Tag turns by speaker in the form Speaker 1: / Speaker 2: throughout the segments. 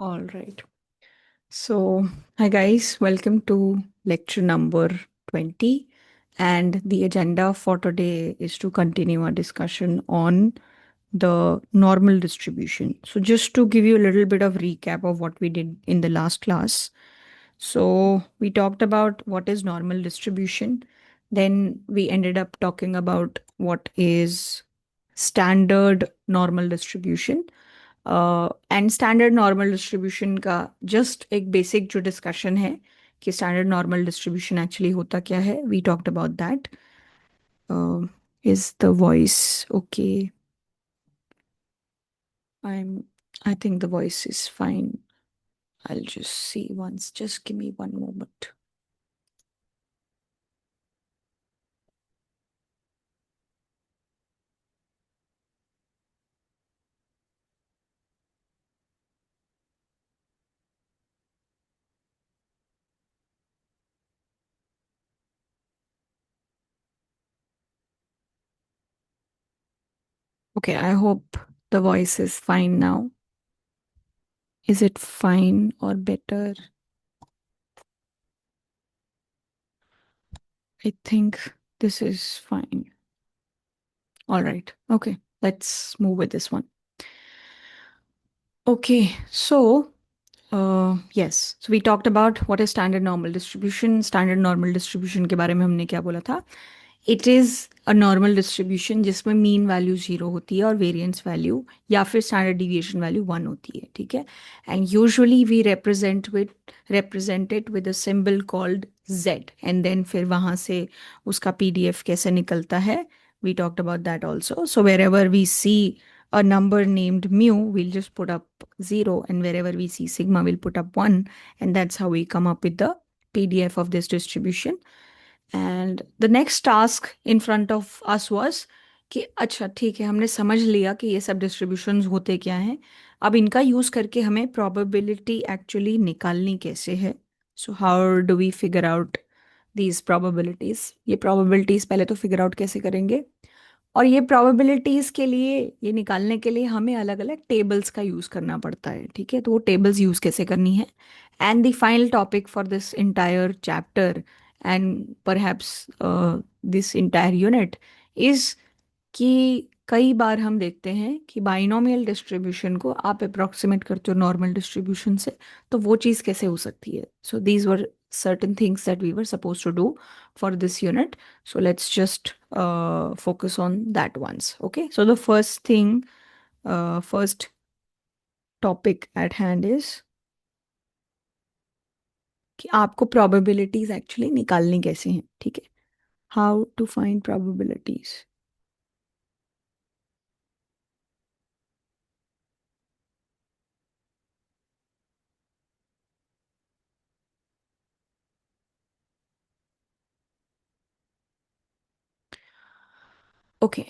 Speaker 1: All right. So, hi guys, welcome to lecture number 20. And the agenda for today is to continue our discussion on the normal distribution. So, just to give you a little bit of recap of what we did in the last class. So, we talked about what is normal distribution. Then we ended up talking about what is standard normal distribution. And standard normal distribution का just एक basic जो discussion है कि standard normal distribution actually होता क्या है we talked about that is the voice okay I am I think the voice is fine I just see once just give me one moment okay I hope the voice is fine now is it fine or better I think this is fine all right okay let's move with this one okay so yes so we talked about what is standard normal distribution standard normal distribution के बारे में हमने क्या बोला था it is a normal distribution जिसमें mean value zero होती है और वेरिएंस वैल्यू या फिर स्टैंडर्ड डिविएशन वैल्यू वन होती है ठीक है and usually we represent it with a symbol called z and then फिर वहाँ से उसका pdf कैसे निकलता है we talked about that also so wherever we see a number named mu we'll just put up 0 and wherever we see sigma we'll put up 1 and that's how we come up with the pdf of this distribution and the next task in front of us was कि अच्छा ठीक है हमने समझ लिया कि ये सब डिस्ट्रीब्यूशंस होते क्या हैं अब इनका यूज़ करके हमें प्रोबेबिलिटी एक्चुअली निकालनी कैसे है so how do we figure out these probabilities ये प्रोबेबिलिटीज़ पहले तो फिगर आउट कैसे करेंगे और ये प्रोबेबिलिटीज़ के लिए ये निकालने के लिए हमें अलग अलग टेबल्स का यूज़ करना पड़ता है ठीक है तो वो टेबल्स यूज़ कैसे करनी है and the final topic for this entire chapter and perhaps this entire unit is कि कई बार हम देखते हैं कि बाइनोमियल डिस्ट्रीब्यूशन को आप अप्रोक्सीमेट करते हो नॉर्मल डिस्ट्रीब्यूशन से तो वो चीज़ कैसे हो सकती है so these were certain things that we were supposed to do for this unit so let's just focus on that once okay so the first thing first topic at hand is कि आपको probabilities actually निकालनी कैसे हैं ठीक है how to find probabilities okay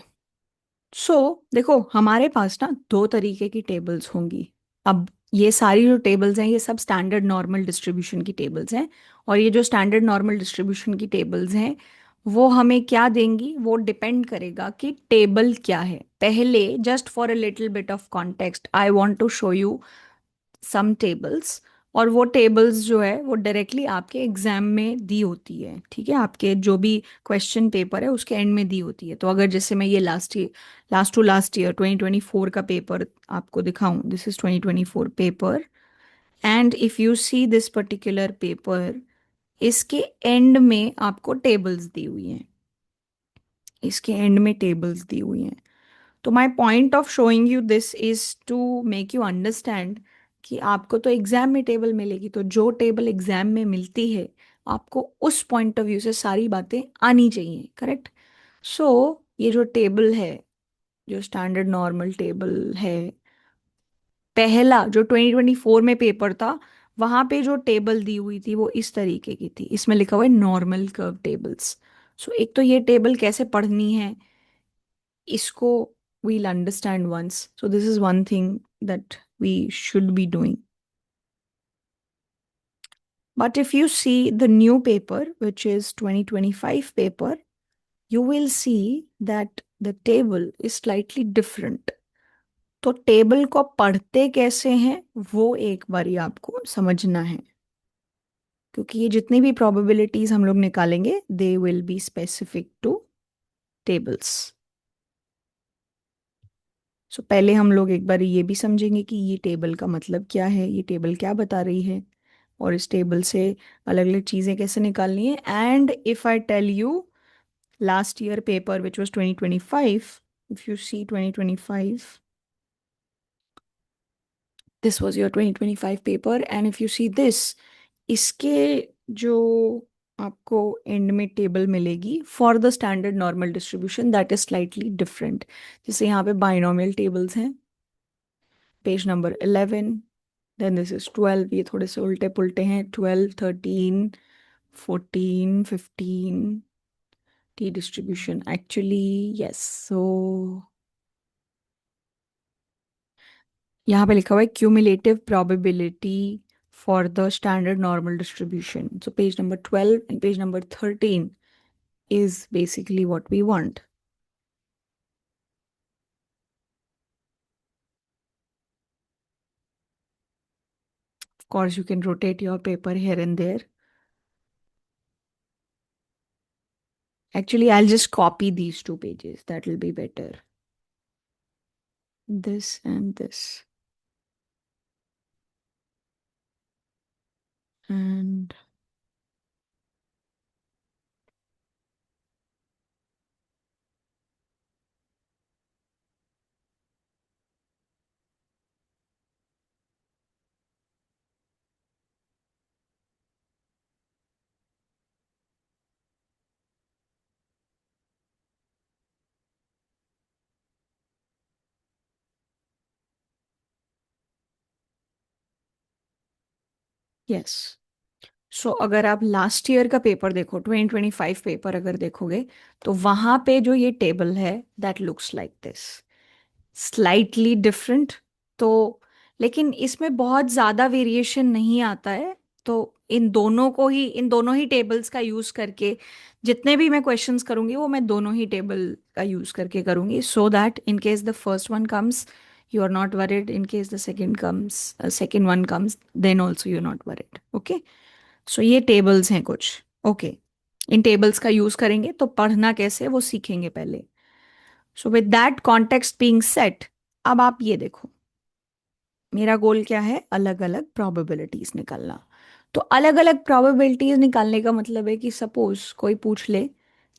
Speaker 1: so देखो हमारे पास ना दो तरीके की टेबल्स होंगी अब ये सारी जो टेबल्स हैं ये सब स्टैंडर्ड नॉर्मल डिस्ट्रीब्यूशन की टेबल्स हैं और ये जो स्टैंडर्ड नॉर्मल डिस्ट्रीब्यूशन की टेबल्स हैं वो हमें क्या देंगी वो डिपेंड करेगा कि टेबल क्या है पहले just for a little bit of context I want to show you some tables और वो टेबल्स जो है वो डायरेक्टली आपके एग्जाम में दी होती है ठीक है आपके जो भी क्वेश्चन पेपर है उसके एंड में दी होती है तो अगर जैसे मैं ये लास्ट ईयर 2024 का पेपर आपको दिखाऊं this is 2024 paper and if you see this particular paper इसके एंड में आपको टेबल्स दी हुई हैं इसके एंड में टेबल्स दी हुई हैं तो my point of showing you this is to make you understand कि आपको तो एग्जाम में टेबल मिलेगी तो जो टेबल एग्जाम में मिलती है आपको उस पॉइंट ऑफ व्यू से सारी बातें आनी चाहिए करेक्ट सो ये जो टेबल है जो स्टैंडर्ड नॉर्मल टेबल है पहला जो 2024 में पेपर था वहां पे जो टेबल दी हुई थी वो इस तरीके की थी इसमें लिखा हुआ है नॉर्मल कर्व टेबल्स सो एक तो ये टेबल कैसे पढ़नी है इसको we'll understand once. So this is one thing that we should be doing. But if you see the new paper, which is 2025 paper, you will see that the table is slightly different. तो table को पढ़ते कैसे हैं वो एक बारी आपको समझना है, क्योंकि ये जितनी भी प्रोबेबिलिटीज हम लोग निकालेंगे they will be specific to tables. So पहले हम लोग एक बार ये भी समझेंगे कि ये टेबल का मतलब क्या है, ये टेबल क्या बता रही है, और इस टेबल से अलग अलग चीज़ें कैसे निकालनी है। And if I tell you last year paper which was 2025, if you see 2025, this was your 2025 paper, and if you see this, इसके जो आपको एंड में टेबल मिलेगी for the standard normal distribution that is slightly different. जैसे यहाँ पे binomial tables हैं, page number 11, then this is 12, ये थोड़े से उल्टे पुल्टे हैं, 12, 13, 14, 15 टी डिस्ट्रीब्यूशन एक्चुअली। यस, सो यहाँ पे लिखा हुआ है cumulative probability for the standard normal distribution. So page number 12 and page number 13 is basically what we want. Of course, you can rotate your paper here and there. Actually, I'll just copy these two pages. That will be better. This and this. And yes. सो अगर आप last year का paper देखो, 2025 paper अगर देखोगे, तो वहां पे जो ये टेबल है that looks like this, slightly different. तो लेकिन इसमें बहुत ज़्यादा वेरिएशन नहीं आता है। तो इन दोनों ही टेबल्स का यूज़ करके जितने भी मैं क्वेश्चंस करूंगी वो मैं दोनों ही टेबल का यूज़ करके करूंगी, so that in case the first one comes you are not worried, in case the second one comes then also you are not worried. Okay, so ये टेबल्स हैं कुछ। ओके, इन टेबल्स का use करेंगे तो पढ़ना कैसे वो सीखेंगे पहले। So with that context being set, अब आप ये देखो, मेरा गोल क्या है, अलग अलग प्रोबेबिलिटीज निकालना। तो अलग अलग प्रोबेबिलिटीज निकालने का मतलब है कि सपोज कोई पूछ ले,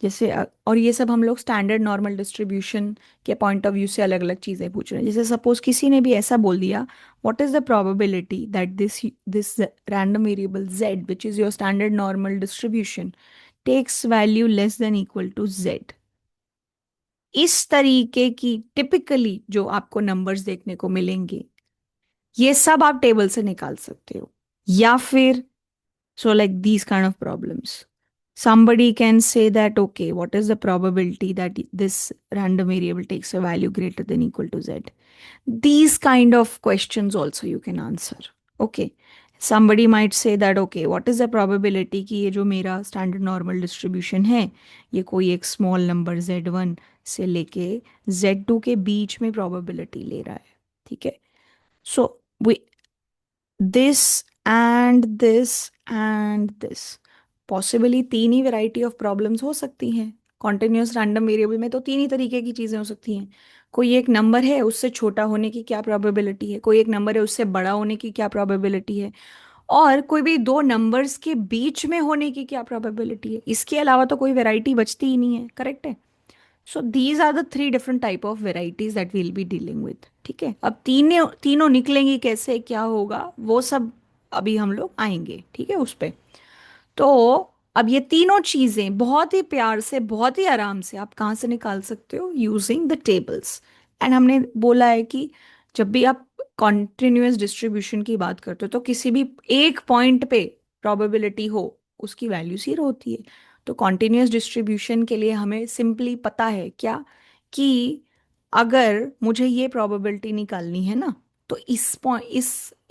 Speaker 1: जैसे और ये सब हम लोग स्टैंडर्ड नॉर्मल डिस्ट्रीब्यूशन के पॉइंट ऑफ व्यू से अलग अलग चीज़ें पूछ रहे हैं। जैसे सपोज किसी ने भी ऐसा बोल दिया, what is the probability that this this random variable z which is your standard normal distribution takes value less than equal to z। इस तरीके की टिपिकली जो आपको नंबर्स देखने को मिलेंगे, ये सब आप टेबल से निकाल सकते हो। या फिर so like these kind of problems, somebody can say that okay, what is the probability that this random variable takes a value greater than equal to z? These kind of questions also you can answer. Okay, somebody might say that okay, what is the probability कि ये जो मेरा standard normal distribution है, ये कोई एक small number z1 से लेके z2 के बीच में probability ले रहा है। ठीक है, so we this and this and this, possibly तीन ही वैरायटी ऑफ प्रॉब्लम्स हो सकती हैं। कॉन्टिन्यूस रैंडम वेरिएबल में तो तीन ही तरीके की चीज़ें हो सकती हैं। कोई एक नंबर है उससे छोटा होने की क्या प्रोबेबिलिटी है, कोई एक नंबर है उससे बड़ा होने की क्या प्रोबेबिलिटी है, और कोई भी दो नंबर्स के बीच में होने की क्या प्रोबेबिलिटी है। इसके अलावा तो कोई वैरायटी बचती ही नहीं है। करेक्ट है। So these are the three different type of varieties that we'll be dealing with. ठीक है, अब तीनों तीनों निकलेंगी कैसे, क्या होगा, वो सब अभी हम लोग आएंगे। ठीक है उस पे। तो अब ये तीनों चीजें बहुत ही प्यार से, बहुत ही आराम से आप कहाँ से निकाल सकते हो, यूजिंग द टेबल्स। एंड हमने बोला है कि जब भी आप कॉन्टिन्यूअस डिस्ट्रीब्यूशन की बात करते हो तो किसी भी एक पॉइंट पे प्रोबेबिलिटी हो उसकी वैल्यू 0 होती है। तो कॉन्टिन्यूअस डिस्ट्रीब्यूशन के लिए हमें सिंपली पता है क्या, कि अगर मुझे ये प्रोबेबिलिटी निकालनी है ना, तो इस पॉइंट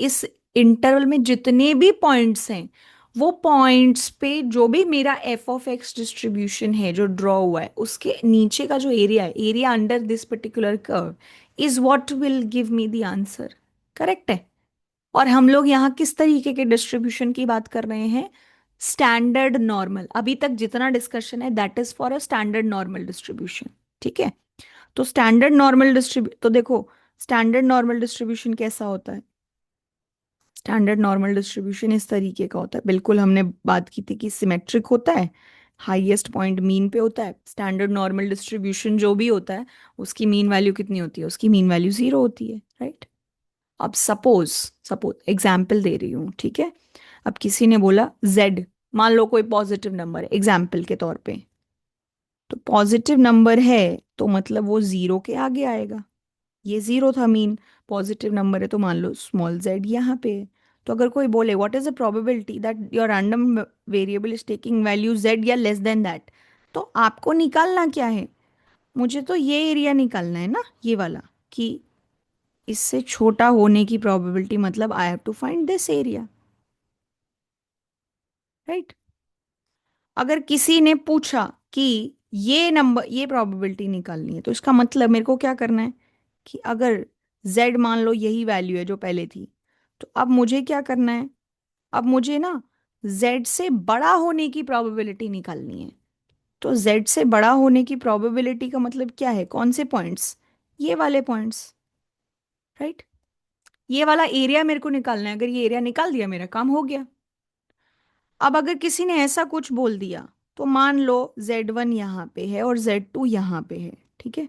Speaker 1: इस इंटरवल में जितने भी पॉइंट्स हैं, वो पॉइंट्स पे जो भी मेरा एफ ऑफ एक्स डिस्ट्रीब्यूशन है जो ड्रॉ हुआ है, उसके नीचे का जो एरिया है, area under this particular curve, is what will give me the answer. Correct है। और हम लोग यहाँ किस तरीके के डिस्ट्रीब्यूशन की बात कर रहे हैं? Standard normal. अभी तक जितना डिस्कशन है that is for a standard normal distribution. ठीक है। तो स्टैंडर्ड नॉर्मल डिस्ट्रीब्यू तो देखो, स्टैंडर्ड नॉर्मल डिस्ट्रीब्यूशन कैसा होता है? स्टैंडर्ड नॉर्मल डिस्ट्रीब्यूशन इस तरीके का होता है, बिल्कुल हमने बात की थी कि सिमेट्रिक होता है, हाईएस्ट पॉइंट मीन पे होता है। स्टैंडर्ड नॉर्मल डिस्ट्रीब्यूशन जो भी होता है उसकी मीन वैल्यू कितनी होती है? उसकी मीन वैल्यू जीरो होती है, राइट। अब सपोज सपोज एग्जाम्पल दे रही हूँ, ठीक है। अब किसी ने बोला z, मान लो कोई पॉजिटिव नंबर है एग्जाम्पल के तौर पे, तो पॉजिटिव नंबर है तो मतलब वो जीरो के आगे आएगा। ये जीरो था मीन, पॉजिटिव नंबर है तो मान लो स्मॉल z यहाँ पे है। तो अगर कोई बोले what is the probability that your random variable is taking value z या लेस देन दैट, तो आपको निकालना क्या है? मुझे तो ये एरिया निकालना है ना, ये वाला, कि इससे छोटा होने की प्रोबेबिलिटी, मतलब I have to find this area, right. अगर किसी ने पूछा कि ये नंबर, ये प्रोबेबिलिटी निकालनी है, तो इसका मतलब मेरे को क्या करना है कि अगर z मान लो यही वैल्यू है जो पहले थी, तो अब मुझे क्या करना है? अब मुझे ना z से बड़ा होने की प्रोबेबिलिटी निकालनी है। तो z से बड़ा होने की प्रोबेबिलिटी का मतलब क्या है? कौन से पॉइंट्स? ये वाले पॉइंट्स, राइट। ये वाला एरिया मेरे को निकालना है। अगर ये एरिया निकाल दिया मेरा काम हो गया। अब अगर किसी ने ऐसा कुछ बोल दिया, तो मान लो z1 यहाँ पे है और z2 यहाँ पे है, ठीक है।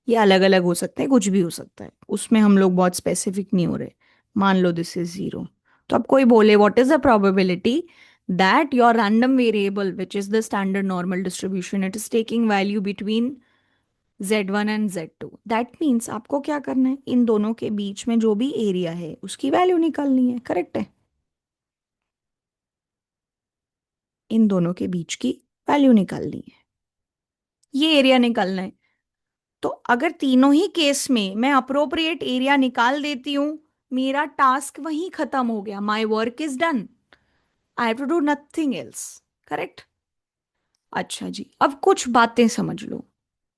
Speaker 1: ये अलग अलग हो सकते हैं, कुछ भी हो सकता है, उसमें हम लोग बहुत स्पेसिफिक नहीं हो रहे। मान लो दिस इज जीरो। तो अब कोई बोले what is the probability that your random variable which is the standard normal distribution it is taking value between z1 and z2। That means आपको क्या करना है? इन दोनों के बीच में जो भी एरिया है उसकी वैल्यू निकालनी है। करेक्ट है। इन दोनों के बीच की वैल्यू निकालनी है, ये एरिया निकालना है। तो अगर तीनों ही केस में मैं अप्रोप्रिएट एरिया निकाल देती हूं, मेरा टास्क वहीं खत्म हो गया। My work is done, I have to do nothing else. Correct. अच्छा जी, अब कुछ बातें समझ लो।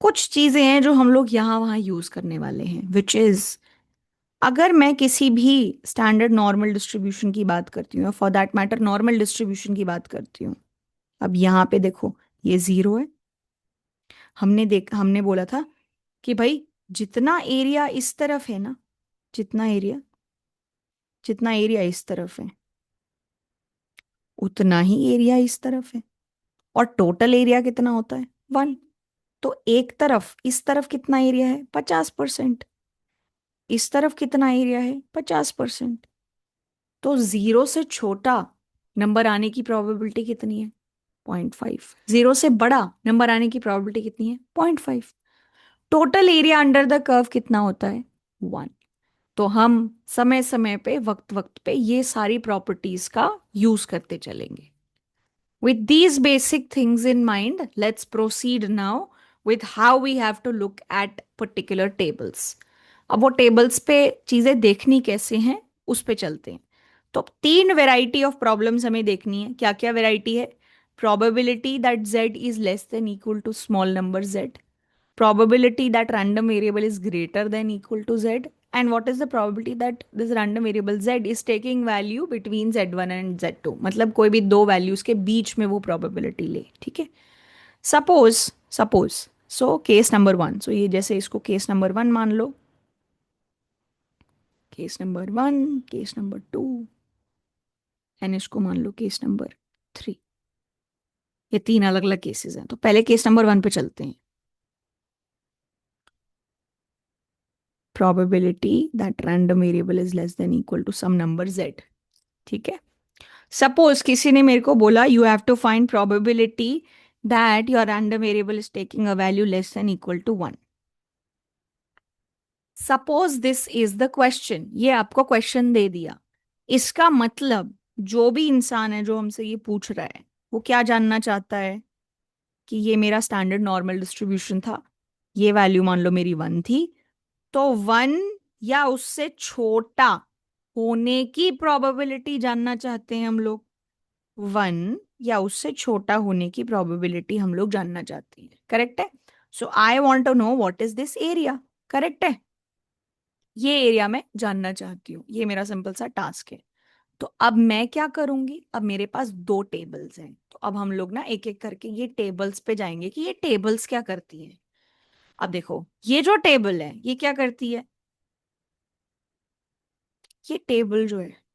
Speaker 1: कुछ चीजें हैं जो हम लोग यहां वहां यूज करने वाले हैं, विच इज, अगर मैं किसी भी स्टैंडर्ड नॉर्मल डिस्ट्रीब्यूशन की बात करती हूँ, for that matter normal distribution की बात करती हूँ। अब यहाँ पे देखो, ये जीरो है। हमने बोला था कि भाई जितना एरिया इस तरफ है ना, जितना एरिया जितना एरिया इस तरफ है उतना ही एरिया इस तरफ है। और टोटल एरिया कितना होता है? वन। तो एक तरफ, इस तरफ कितना एरिया है? 50%। इस तरफ कितना एरिया है? 50%। तो जीरो से छोटा नंबर आने की प्रोबेबिलिटी कितनी है? 0.5। जीरो से बड़ा नंबर आने की प्रोबेबिलिटी कितनी है? 0.5। Total area under the curve कितना होता है? 1। तो हम समय समय पे, वक्त वक्त पे ये सारी प्रॉपर्टीज का यूज करते चलेंगे। With these basic things in mind, let's proceed now with how we have to look at particular tables. अब वो टेबल्स पे चीजें देखनी कैसे हैं उस पे चलते हैं। तो तीन वेराइटी ऑफ प्रॉब्लम्स हमें देखनी है। क्या क्या वेराइटी है? Probability that z is less than equal to small number z, probability that random variable is greater than equal to z, and what is the probability that this random variable z is taking value between z1 and z2, मतलब कोई भी दो values के बीच में वो probability ले। ठीक है। Suppose so case number one, सो ये जैसे इसको केस नंबर वन मान लो, case number one, case number two, and इसको मान लो केस नंबर थ्री। ये तीन अलग अलग केसेस हैं। तो पहले केस नंबर वन पे चलते हैं। probability that random variable is less than equal to some number z। ठीक है। सपोज किसी ने मेरे को बोला you have to find probability that your random variable is taking a value less than equal to 1। Suppose this is the question, ये आपको question दे दिया। इसका मतलब जो भी इंसान है जो हमसे ये पूछ रहा है, वो क्या जानना चाहता है? कि ये मेरा स्टैंडर्ड नॉर्मल डिस्ट्रीब्यूशन था, ये वैल्यू मान लो मेरी 1 थी, तो 1 या उससे छोटा होने की प्रोबेबिलिटी जानना चाहते हैं हम लोग। 1 या उससे छोटा होने की प्रोबेबिलिटी हम लोग जानना चाहते हैं। करेक्ट है। So I want to know what is this area. Correct है। ये एरिया मैं जानना चाहती हूँ, ये मेरा सिंपल सा टास्क है। तो अब मैं क्या करूंगी, अब मेरे पास दो टेबल्स हैं, तो अब हम लोग ना एक एक करके ये टेबल्स पे जाएंगे कि ये टेबल्स क्या करती हैं। अब देखो, ये जो टेबल है ये क्या करती है, ये टेबल जो है,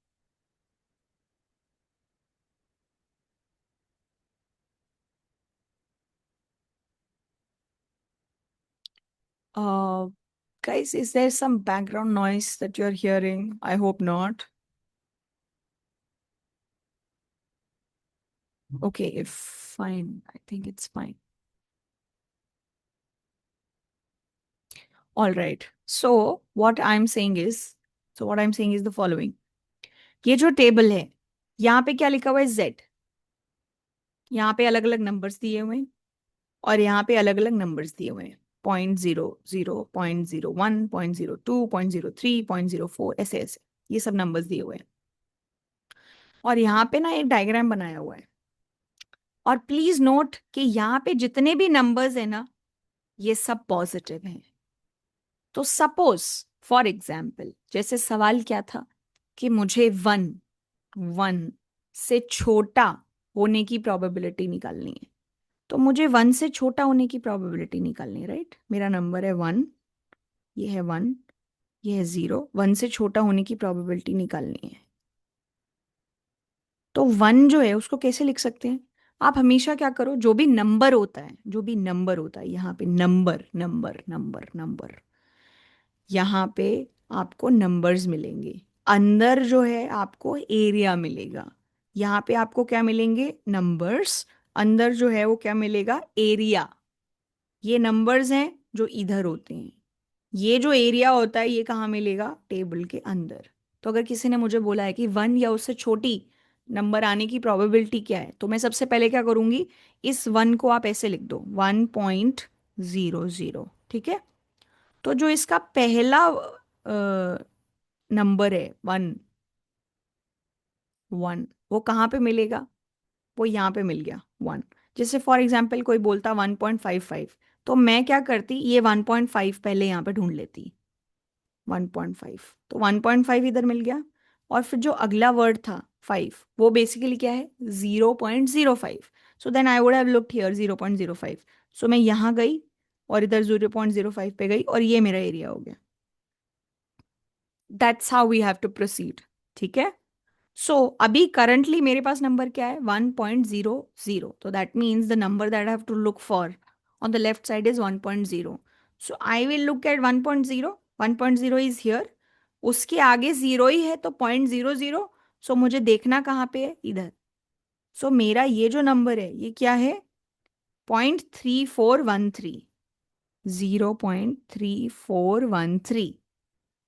Speaker 1: guys, is there some background noise that you're hearing? I hope not. Okay, if fine, I think it's fine. All right. So what I'm saying is the following. ये जो टेबल है, यहाँ पे क्या लिखा हुआ है, Z। यहाँ पे अलग अलग नंबर्स दिए हुए हैं, और यहाँ पे अलग अलग नंबर्स दिए हुए हैं। 0.00, 0.01, 0.02, 0.03, 0.04, ऐसे ऐसे ये सब नंबर्स दिए हुए हैं। और यहाँ पे ना एक डायग्राम बनाया हुआ है। और प्लीज नोट कि यहाँ पे जितने भी नंबर्स है ना, ये सब पॉजिटिव हैं। तो सपोज फॉर एग्जाम्पल, जैसे सवाल क्या था कि मुझे वन वन से छोटा होने की प्रोबेबिलिटी निकालनी है। तो मुझे वन से छोटा होने की प्रोबेबिलिटी निकालनी है, राइट। मेरा नंबर है वन, ये है वन, ये है जीरो, वन से छोटा होने की प्रोबेबिलिटी निकालनी है। तो वन जो है उसको कैसे लिख सकते हैं, आप हमेशा क्या करो, जो भी नंबर होता है, जो भी नंबर होता है, यहाँ पे नंबर नंबर नंबर नंबर, यहाँ पे आपको नंबर्स मिलेंगे। अंदर जो है आपको एरिया मिलेगा। यहाँ पे आपको क्या मिलेंगे, नंबर्स। अंदर जो है वो क्या मिलेगा, एरिया। ये नंबर्स हैं जो इधर होते हैं। ये जो एरिया होता है ये कहाँ मिलेगा, टेबल के अंदर। तो अगर किसी ने मुझे बोला है कि वन या उससे छोटी नंबर आने की प्रोबेबिलिटी क्या है, तो मैं सबसे पहले क्या करूंगी, इस वन को आप ऐसे लिख दो, 1.00, ठीक है। तो जो इसका पहला नंबर है, वन वन, वो कहाँ पे मिलेगा, वो यहाँ पे मिल गया, वन। जैसे फॉर एग्जाम्पल कोई बोलता 1.55, तो मैं क्या करती, ये 1.5 पहले यहाँ पे ढूंढ लेती, 1.5। तो 1.5 इधर मिल गया। और फिर जो अगला वर्ड था फाइव, वो बेसिकली क्या है, 0.05। So then I would have looked here 0.05। सो मैं यहाँ गई और इधर 0.05 पे गई, और ये मेरा एरिया हो गया। That's how we have to proceed, ठीक है। सो अभी करंटली मेरे पास नंबर क्या है, 1.00। तो that means the number that I have to look for on the left side is 1.0। So I will look at 1.0, 1.0 is here. उसके आगे जीरो ही है तो 0.00। सो मुझे देखना कहाँ पे है, इधर। सो मेरा ये जो नंबर है ये क्या है, 0.3413, 0.3413।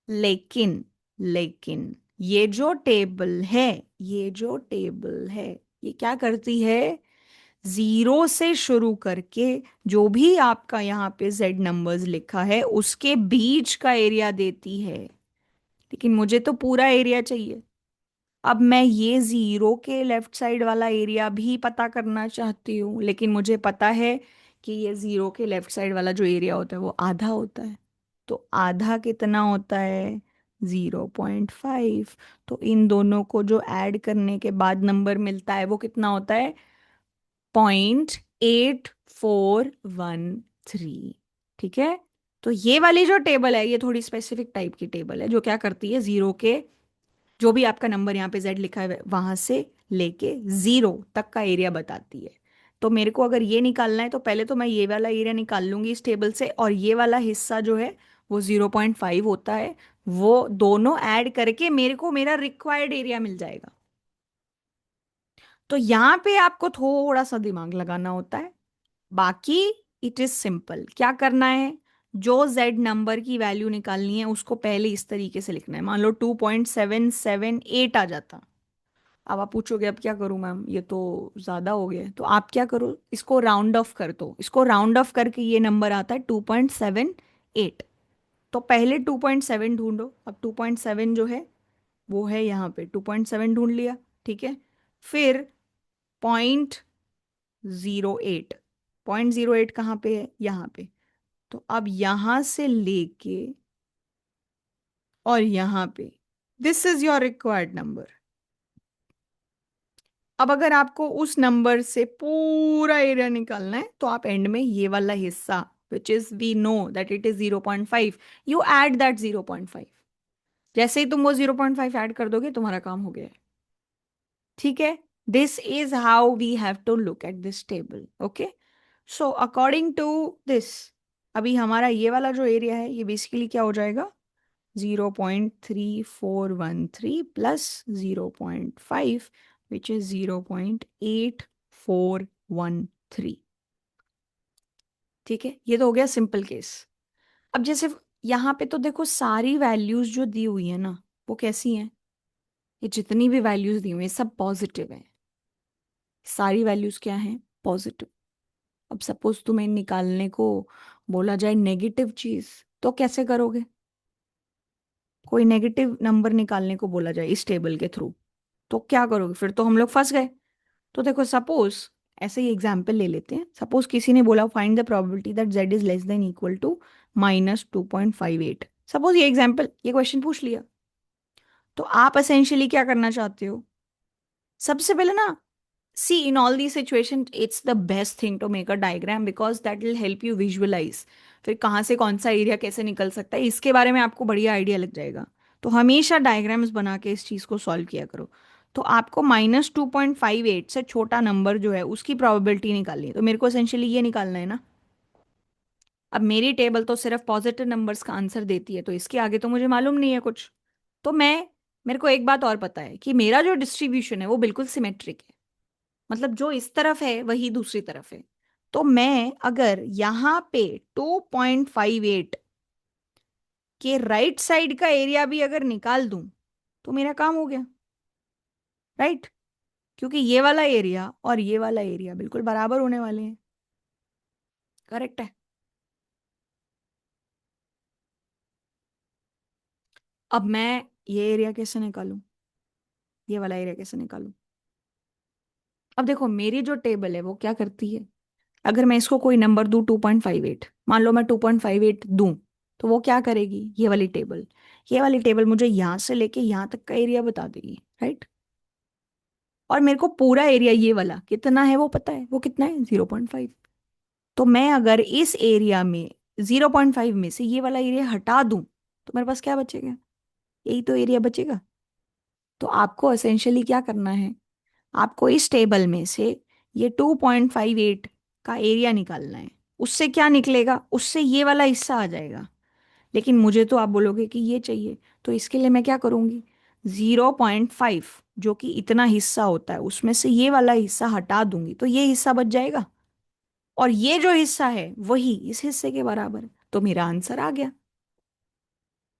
Speaker 1: लेकिन लेकिन ये जो टेबल है, ये जो टेबल है, ये क्या करती है, जीरो से शुरू करके जो भी आपका यहाँ पे जेड नंबर्स लिखा है उसके बीच का एरिया देती है। लेकिन मुझे तो पूरा एरिया चाहिए। अब मैं ये जीरो के लेफ्ट साइड वाला एरिया भी पता करना चाहती हूँ, लेकिन मुझे पता है कि ये जीरो के लेफ्ट साइड वाला जो एरिया होता है वो आधा होता है। तो आधा कितना होता है, 0.5। तो इन दोनों को जो ऐड करने के बाद नंबर मिलता है वो कितना होता है, 0.8413, ठीक है। तो ये वाली जो टेबल है ये थोड़ी स्पेसिफिक टाइप की टेबल है, जो क्या करती है, जीरो के जो भी आपका नंबर यहाँ पे जेड लिखा है वहां से लेके जीरो तक का एरिया बताती है। तो मेरे को अगर ये निकालना है तो पहले तो मैं ये वाला एरिया निकाल लूंगी इस टेबल से, और ये वाला हिस्सा जो है वो 0.5 होता है। वो दोनों ऐड करके मेरे को मेरा रिक्वायर्ड एरिया मिल जाएगा। तो यहाँ पे आपको थोड़ा सा दिमाग लगाना होता है। बाकी इट इज सिंपल, क्या करना है, जो जेड नंबर की वैल्यू निकालनी है उसको पहले इस तरीके से लिखना है। मान लो 2.778 आ जाता। अब आप पूछोगे अब क्या करूं मैम, ये तो ज्यादा हो गया। तो आप क्या करो, इसको राउंड ऑफ कर दो। इसको राउंड ऑफ करके ये नंबर आता है 2.78। तो पहले 2.7 ढूंढो। अब 2.7 जो है वो है यहाँ पे, 2.7 ढूंढ लिया, ठीक है। फिर 0.08, 0.08 कहाँ पे है, यहाँ पे। तो अब यहां से लेके और यहाँ पे this is your required number. अब अगर आपको उस नंबर से पूरा एरिया निकालना है तो आप एंड में ये वाला हिस्सा which is we know that it is 0.5, you add that 0.5। जैसे ही तुम वो 0.5 ऐड कर दोगे तुम्हारा काम हो गया है। ठीक है, this is how we have to look at this table. Okay, so according to this, अभी हमारा ये वाला जो एरिया है ये बेसिकली क्या हो जाएगा, 0.3413 प्लस 0.5 विच इज 0.8413। ठीक है, ये तो हो गया सिंपल केस। अब जैसे यहाँ पे तो देखो सारी वैल्यूज जो दी हुई है ना वो कैसी हैं, ये जितनी भी वैल्यूज दी हुई हैं सब पॉजिटिव है। सारी वैल्यूज क्या हैं, पॉजिटिव। अब सपोज तुम्हें निकालने को बोला जाए नेगेटिव चीज, तो कैसे करोगे, कोई नेगेटिव नंबर निकालने को बोला जाए इस टेबल के थ्रू, तो क्या करोगे, फिर तो हम लोग फंस गए। तो देखो सपोज ऐसे ही एग्जाम्पल ले लेते हैं। सपोज किसी ने बोला find the probability that Z is less than equal to -2.58। Suppose ये एग्जाम्पल, ये क्वेश्चन पूछ लिया, तो आप असेंशियली क्या करना चाहते हो, सबसे पहले ना, see in all the situation it's the best thing to make a diagram because that will help you visualise. फिर कहाँ से कौन सा एरिया कैसे निकल सकता है इसके बारे में आपको बढ़िया आइडिया लग जाएगा। तो हमेशा डायग्राम्स बना के इस चीज को सॉल्व किया करो। तो आपको -2.58 से छोटा नंबर जो है उसकी प्रोबेबिलिटी निकालनी है, तो मेरे को एसेंशियली ये निकालना है ना। अब मेरी टेबल तो सिर्फ पॉजिटिव नंबर्स का आंसर देती है, तो इसके आगे तो मुझे मालूम नहीं है कुछ। तो मेरे को एक बात और पता है कि मेरा जो डिस्ट्रीब्यूशन है वो बिल्कुल सिमेट्रिक है, मतलब जो इस तरफ है वही दूसरी तरफ है। तो मैं अगर यहाँ पे 2.58 के राइट साइड का एरिया भी अगर निकाल दूं तो मेरा काम हो गया, राइट। क्योंकि ये वाला एरिया और ये वाला एरिया बिल्कुल बराबर होने वाले हैं। करेक्ट है। अब मैं ये एरिया कैसे निकालूं, ये वाला एरिया कैसे निकालूं। अब देखो मेरी जो टेबल है वो क्या करती है, अगर मैं इसको कोई नंबर दूं 2.58, मान लो मैं 2.58 दूं, तो वो क्या करेगी, ये वाली टेबल मुझे यहां से लेके यहां तक का एरिया बता देगी, राइट। और मेरे को पूरा एरिया ये वाला कितना है वो पता है, वो कितना है 0.5। तो मैं अगर इस एरिया में 0.5 में से ये वाला एरिया हटा दूं तो मेरे पास क्या बचेगा, यही तो एरिया बचेगा। तो आपको एसेंशियली क्या करना है, आपको इस टेबल में से ये 2.58 का एरिया निकालना है। उससे क्या निकलेगा, उससे ये वाला हिस्सा आ जाएगा। लेकिन मुझे तो आप बोलोगे कि ये चाहिए, तो इसके लिए मैं क्या करूंगी, 0.5 जो कि इतना हिस्सा होता है उसमें से ये वाला हिस्सा हटा दूंगी तो ये हिस्सा बच जाएगा। और ये जो हिस्सा है वही इस हिस्से के बराबर है, तो मेरा आंसर आ गया।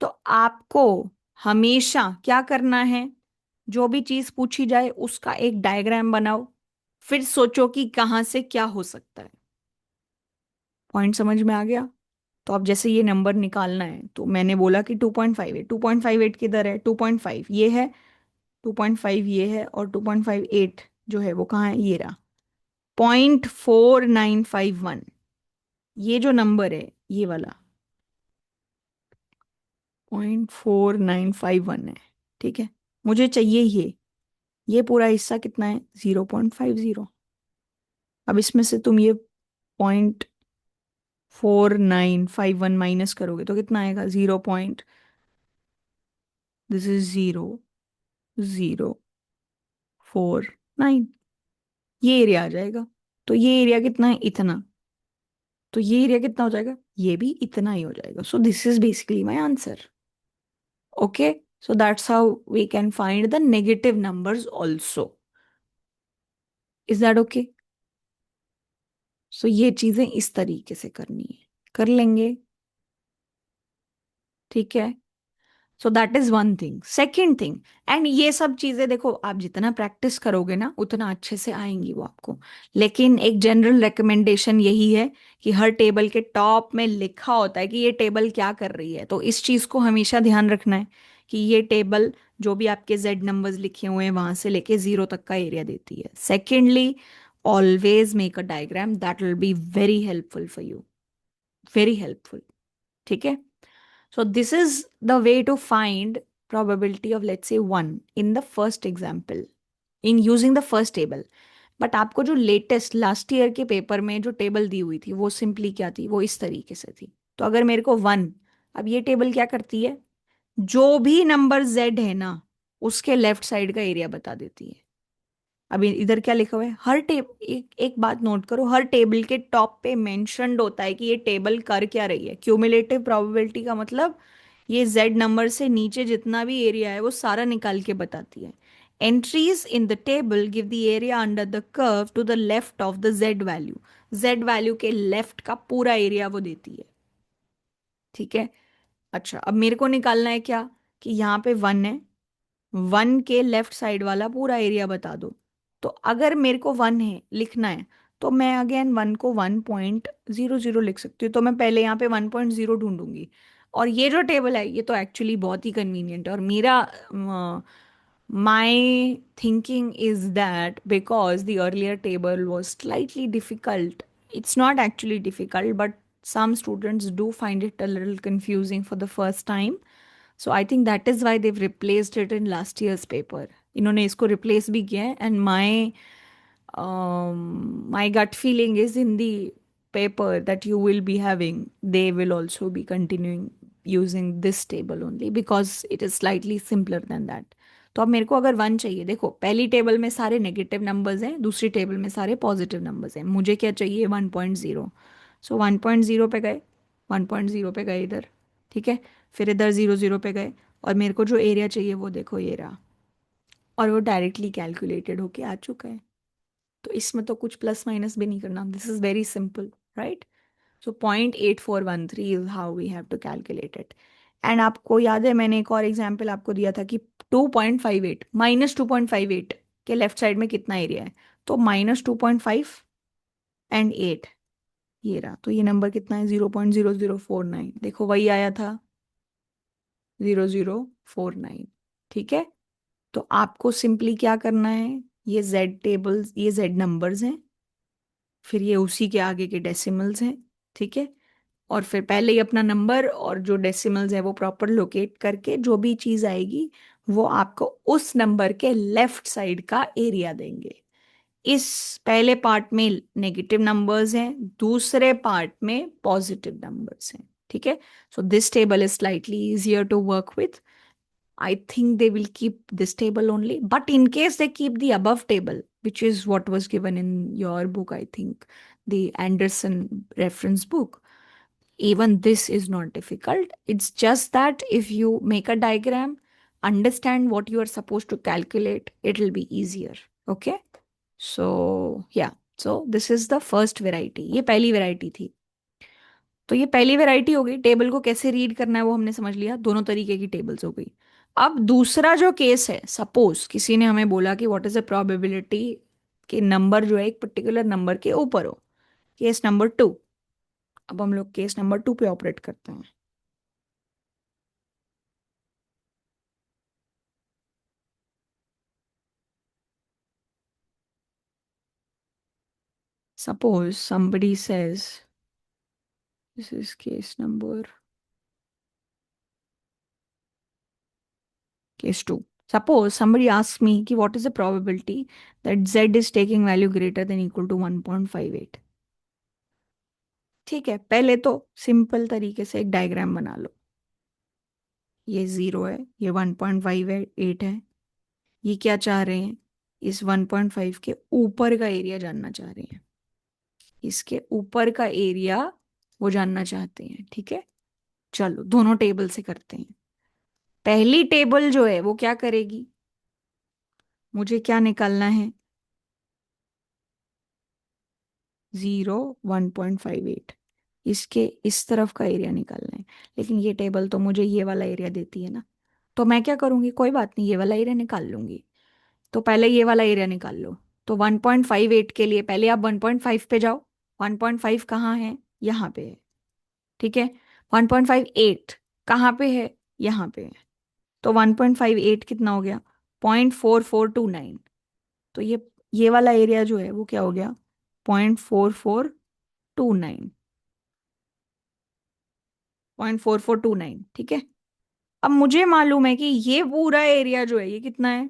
Speaker 1: तो आपको हमेशा क्या करना है, जो भी चीज पूछी जाए उसका एक डायग्राम बनाओ, फिर सोचो कि कहाँ से क्या हो सकता है। पॉइंट समझ में आ गया। तो अब जैसे ये नंबर निकालना है तो मैंने बोला कि 2.58, 2.58 किधर है, 2.5 ये है, 2.5 ये है, और 2.58 जो है वो कहाँ है, ये रहा, 0.4951। ये जो नंबर है ये वाला 0.4951 है। ठीक है, मुझे चाहिए ये पूरा हिस्सा कितना है, 0.50। अब इसमें से तुम ये 0.4951 माइनस करोगे तो कितना आएगा, 0. दिस इज 0.049, ये एरिया आ जाएगा। तो ये एरिया कितना है, इतना। तो ये एरिया कितना हो जाएगा, ये भी इतना ही हो जाएगा। So this is basically my answer. Okay, so that's how we can find the negative numbers also. Is that okay. So ये चीजें इस तरीके से करनी है, कर लेंगे। ठीक है, so that is one thing. Second thing, and ये सब चीजें देखो आप जितना प्रैक्टिस करोगे ना उतना अच्छे से आएंगी वो आपको। लेकिन एक जनरल रिकमेंडेशन यही है कि हर टेबल के टॉप में लिखा होता है कि ये टेबल क्या कर रही है, तो इस चीज को हमेशा ध्यान रखना है कि ये टेबल जो भी आपके जेड नंबर्स लिखे हुए हैं वहां से लेके 0 तक का एरिया देती है। Secondly, always make a diagram, that will be very helpful for you, very helpful. ठीक है, So this is the way to find probability of let's say 1 in the first example in using the first table. But आपको जो latest last year के paper में जो table दी हुई थी वो सिंपली क्या थी, वो इस तरीके से थी। तो अगर मेरे को 1, अब ये टेबल क्या करती है, जो भी नंबर जेड है ना उसके लेफ्ट साइड का एरिया बता देती है। अभी इधर क्या लिखा हुआ है, हर एक एक बात नोट करो, हर टेबल के टॉप पे मेंशन्ड होता है कि ये टेबल कर क्या रही है। क्यूमुलेटिव प्रोबेबिलिटी का मतलब ये जेड नंबर से नीचे जितना भी एरिया है वो सारा निकाल के बताती है। Entries in the table give the area under the curve to the left of the Z value. Z value के लेफ्ट का पूरा एरिया वो देती है। ठीक है। अच्छा, अब मेरे को निकालना है क्या, कि यहाँ पे 1 है, 1 के लेफ्ट साइड वाला पूरा एरिया बता दो। तो अगर मेरे को 1 है लिखना है तो मैं अगेन 1 को 1.00 लिख सकती हूँ। तो मैं पहले यहाँ पे 1.0 ढूंढूंगी। और ये जो टेबल है ये तो एक्चुअली बहुत ही कन्वीनियंट है। और मेरा my thinking is that because the earlier table was slightly difficult, it's not actually difficult, but some students do find it a little confusing for the first time. So I think that is why they've replaced it in last year's paper. इन्होंने इसको replace भी किया है, and my gut feeling is in the paper that you will be having, they will also be continuing using this table only because it is slightly simpler than that. तो अब मेरे को अगर 1 चाहिए, देखो पहली टेबल में सारे नेगेटिव नंबर्स हैं, दूसरी टेबल में सारे पॉजिटिव नंबर्स हैं, मुझे क्या चाहिए 1.0। सो 1.0 पे गए, 1.0 पे गए इधर। ठीक है। फिर इधर 0.0 पे गए, और मेरे को जो एरिया चाहिए वो देखो ये रहा, और वो डायरेक्टली कैलकुलेटेड होके आ चुका है। तो इसमें तो कुछ प्लस माइनस भी नहीं करना, this is very simple, right. So 0.8413 is how we have to calculate it. And आपको याद है मैंने एक और एग्जाम्पल आपको दिया था कि 2.58 -2.58 के लेफ्ट साइड में कितना एरिया है। तो -2.5 एंड 8, ये रहा। तो ये नंबर कितना है, 0.0049। देखो वही आया था, 0049। ठीक है। तो आपको सिंपली क्या करना है, ये जेड टेबल्स, ये जेड नंबर्स हैं, फिर ये उसी के आगे के डेसिमल्स हैं। ठीक है। और फिर पहले ही अपना नंबर और जो डेसिमल्स है वो प्रॉपर लोकेट करके जो भी चीज आएगी वो आपको उस नंबर के लेफ्ट साइड का एरिया देंगे। इस पहले पार्ट में नेगेटिव नंबर्स हैं, दूसरे पार्ट में पॉजिटिव नंबर्स हैं। ठीक है। So this table is slightly easier to work with. I think they will keep this table only. But in case they keep the above table, which is what was given in your book, I think, the Anderson reference book, even this is not difficult. It's just that if you make a diagram, understand what you are supposed to calculate, it'll be easier. Okay? So, yeah. So, this is the first variety. ये पहली variety थी। तो ये पहली variety हो गई, table को कैसे रीड करना है वो हमने समझ लिया, दोनों तरीके की टेबल्स हो गई। अब दूसरा जो केस है, सपोज किसी ने हमें बोला कि व्हाट इज द प्रोबेबिलिटी कि नंबर जो है एक पर्टिकुलर नंबर के ऊपर हो, केस नंबर 2। अब हम लोग केस नंबर 2 पे ऑपरेट करते हैं। Suppose somebody says, this is case number case 2। Suppose somebody asks me कि what is the probability that z is taking value greater than equal to 1.58। ठीक है, पहले तो सिंपल तरीके से एक डायग्राम बना लो। ये 0 है, ये 1.58 है। ये क्या चाह रहे हैं, इस 1.5 के ऊपर का एरिया जानना चाह रहे हैं, इसके ऊपर का एरिया वो जानना चाहते हैं। ठीक है। चलो दोनों टेबल से करते हैं। पहली टेबल जो है वो क्या करेगी, मुझे क्या निकालना है, 1.58, इसके इस तरफ का एरिया निकालना है। लेकिन ये टेबल तो मुझे ये वाला एरिया देती है ना, तो मैं क्या करूंगी, कोई बात नहीं, ये वाला एरिया निकाल लूंगी। तो पहले ये वाला एरिया निकाल लो। तो 1.58 के लिए पहले आप 1.5 पे जाओ। 1.5 कहाँ है, यहाँ पे है। ठीक है। 1.58 कहाँ पे है, यहाँ पे है। तो 1.58 कितना हो गया, 0.4429। तो ये वाला एरिया जो है वो क्या हो गया, 0.4429। 0.4429, ठीक है। अब मुझे मालूम है कि ये पूरा एरिया जो है ये कितना है,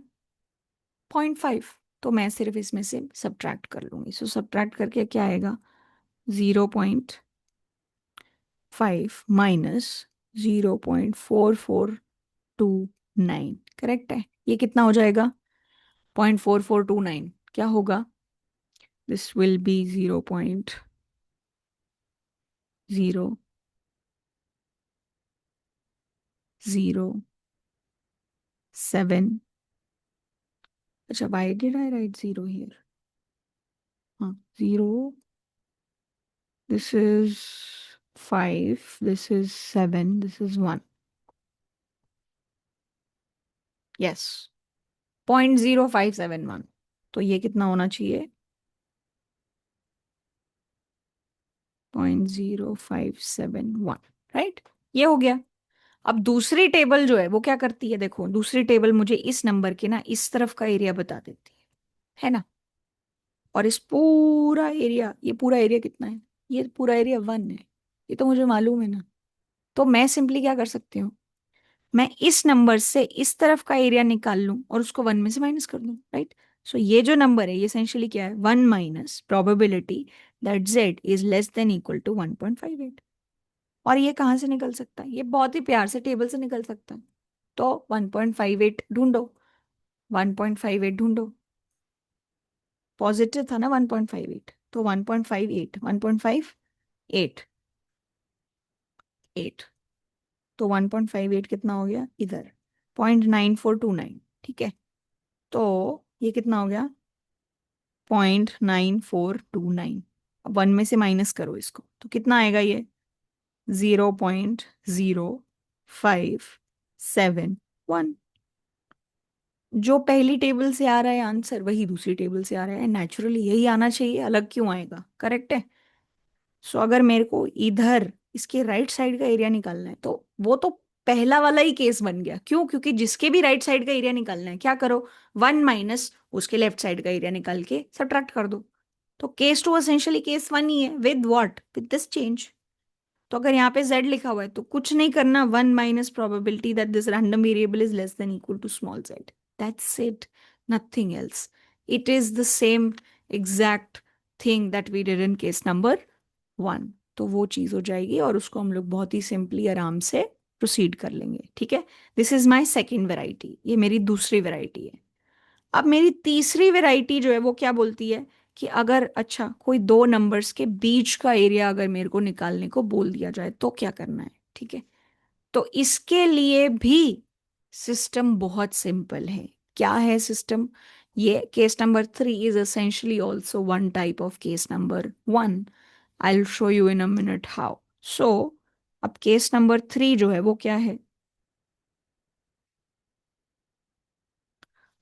Speaker 1: 0.5। तो मैं सिर्फ इसमें से सब्ट्रैक्ट कर लूंगी। सो सब्ट्रैक्ट करके क्या आएगा, 0.5 माइनस 0.4429, करेक्ट है। ये कितना हो जाएगा, 0.4429 क्या होगा, दिस विल बी 0.007। अच्छा, why did I write zero here, हाँ zero, this is 5, this is 7, this is 1, yes, 0.0571। तो ये कितना होना चाहिए, 0.0571, राइट। ये हो गया। अब दूसरी टेबल जो है वो क्या करती है, देखो दूसरी टेबल मुझे इस नंबर के ना इस तरफ का एरिया बता देती है ना। और इस पूरा एरिया, ये पूरा एरिया कितना है, ये पूरा एरिया 1 है, ये तो मुझे मालूम है ना। तो मैं सिंपली क्या कर सकती हूँ, मैं इस नंबर से इस तरफ का एरिया निकाल लूं और उसको 1 में से माइनस कर दूं, राइट। सो ये जो नंबर है ये एसेंशियली क्या है, 1 minus probability that Z is less than equal to 1.58। और ये कहाँ से निकल सकता है, ये बहुत ही प्यार से टेबल से निकल सकता है। तो 1.58 ढूंढो, 1.58 ढूंढो, पॉजिटिव था ना 1.58, तो 1.58, 1.58, 8, तो 1.58 कितना हो गया इधर, 0.9429, ठीक है। तो ये कितना हो गया, 0.9429। अब 1 में से माइनस करो इसको तो कितना आएगा ये, 0.0571। जो पहली टेबल से आ रहा है आंसर वही दूसरी टेबल से आ रहा है, नेचुरली यही आना चाहिए, अलग क्यों आएगा, करेक्ट है। सो अगर मेरे को इधर इसके राइट साइड का एरिया निकालना है तो वो तो पहला वाला ही केस बन गया, क्यों, क्योंकि जिसके भी राइट साइड का एरिया निकालना है क्या करो, 1 माइनस उसके लेफ्ट साइड का एरिया निकाल के सब्ट्रैक्ट कर दो। तो केस टू एसेंशियली केस 1 ही है, with what, with this change. तो अगर यहाँ पे z लिखा हुआ है तो कुछ नहीं करना, 1 minus probability that this random variable is less than equal to small z, that's it, nothing else. It is the same exact thing that we did in case number 1। तो वो चीज़ हो जाएगी और उसको हम लोग बहुत ही सिंपली आराम से प्रोसीड कर लेंगे, ठीक है। This is my second variety, ये मेरी दूसरी वेराइटी है। अब मेरी तीसरी वैरायटी जो है वो क्या बोलती है कि अगर अच्छा कोई दो नंबर्स के बीच का एरिया अगर मेरे को निकालने को बोल दिया जाए तो क्या करना है, ठीक है। तो इसके लिए भी सिस्टम बहुत सिंपल है। क्या है सिस्टम, ये case number 3 is essentially also one type of case number 1। I will show you in a minute how. So अब केस नंबर 3 जो है वो क्या है,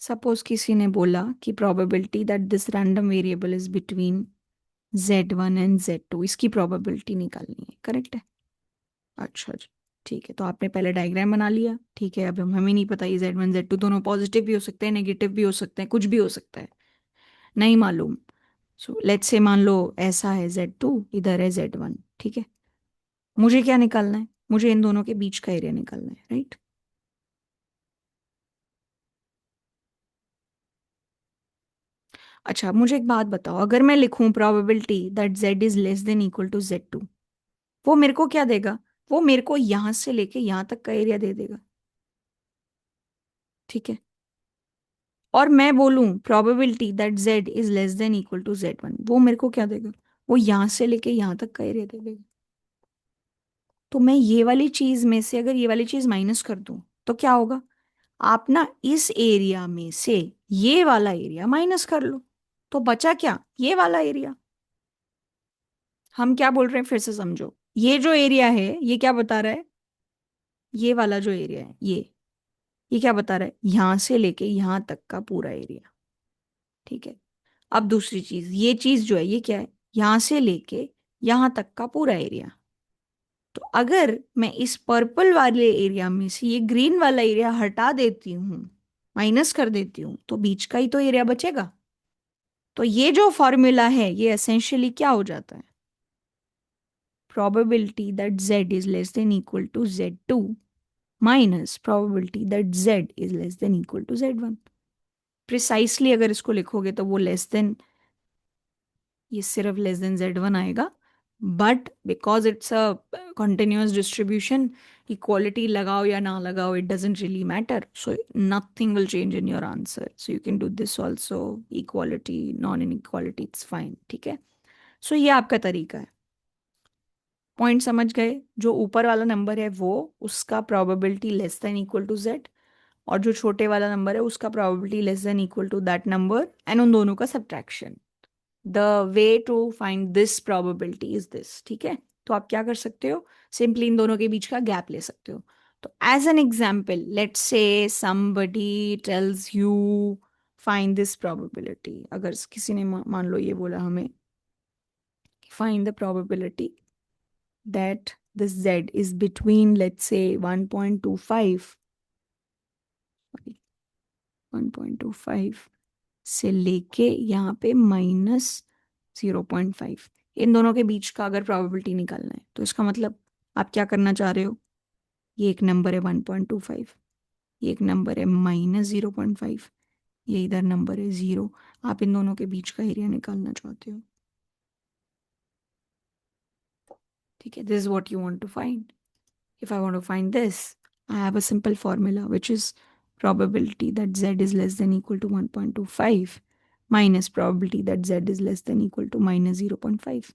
Speaker 1: सपोज किसी ने बोला कि probability that this random variable is between Z1 and Z2, इसकी प्रोबेबिलिटी निकालनी है, करेक्ट है। अच्छा जी, ठीक है। तो आपने पहले डायग्राम बना लिया, ठीक है। अब हमें नहीं पता ये Z1 Z2 दोनों पॉजिटिव भी हो सकते हैं, नेगेटिव भी हो सकते हैं, कुछ भी हो सकता है, नहीं मालूम। सो लेट्स से मान लो ऐसा है, Z2 इधर है Z1, ठीक है। मुझे क्या निकालना है, मुझे इन दोनों के बीच का एरिया निकालना है, राइट। अच्छा, मुझे एक बात बताओ, अगर मैं लिखूं probability that Z is less than equal to Z2, वो मेरे को क्या देगा, वो मेरे को यहां से लेके यहां तक का एरिया दे देगा, ठीक है। और मैं बोलूं probability that Z is less than equal to Z1, वो मेरे को क्या देगा, वो यहां से लेके यहां तक का एरिया दे देगा। तो मैं ये वाली चीज में से अगर ये वाली चीज माइनस कर दूं तो क्या होगा, आप ना इस एरिया में से ये वाला एरिया माइनस कर लो, तो बचा क्या, ये वाला एरिया। हम क्या बोल रहे हैं फिर से समझो, ये जो एरिया है ये क्या बता रहा है, ये वाला जो एरिया है ये क्या बता रहा है, यहां से लेके यहां तक का पूरा एरिया, ठीक है। अब दूसरी चीज, ये चीज जो है ये क्या है, यहां से लेके यहां तक का पूरा एरिया। तो अगर मैं इस पर्पल वाले एरिया में से ये ग्रीन वाला एरिया हटा देती हूँ, माइनस कर देती हूँ, तो बीच का ही तो एरिया बचेगा। तो ये जो फॉर्मूला है ये एसेंशियली क्या हो जाता है, probability that z is less than equal to z2 minus probability that z is less than equal to z1. Precisely अगर इसको लिखोगे तो वो लेस देन, ये सिर्फ लेस देन z1 आएगा, but because it's a continuous distribution, equality लगाओ या ना लगाओ it doesn't really matter, so nothing will change in your answer. So you can do this also, equality non in equality it's fine. ठीक है, सो ये आपका तरीका है. पॉइंट समझ गए? जो ऊपर वाला नंबर है वो, उसका probability less than equal to Z, और जो छोटे वाला नंबर है उसका probability less than equal to that number, and उन दोनों का subtraction. The way to find this probability is this. ठीक है, तो आप क्या कर सकते हो, सिंपली इन दोनों के बीच का गैप ले सकते हो. तो as an example, let's say somebody tells you find this probability. अगर किसी ने मान लो ये बोला हमें, find the probability that this z is between, let's say, 1.25, sorry, 1.25 से लेके यहाँ पे -0.5, इन दोनों के बीच का अगर प्रोबेबिलिटी निकालना है, तो इसका मतलब आप क्या करना चाह रहे हो, ये एक नंबर है 1.25, ये एक नंबर है -0.5, ये इधर नंबर है 0, आप इन दोनों के बीच का एरिया निकालना चाहते हो. ठीक है, this is what you want to find. If I want to find this, I have a simple formula, which is probability that z is less than equal to 1.25 minus probability that z is less than equal to -0.5.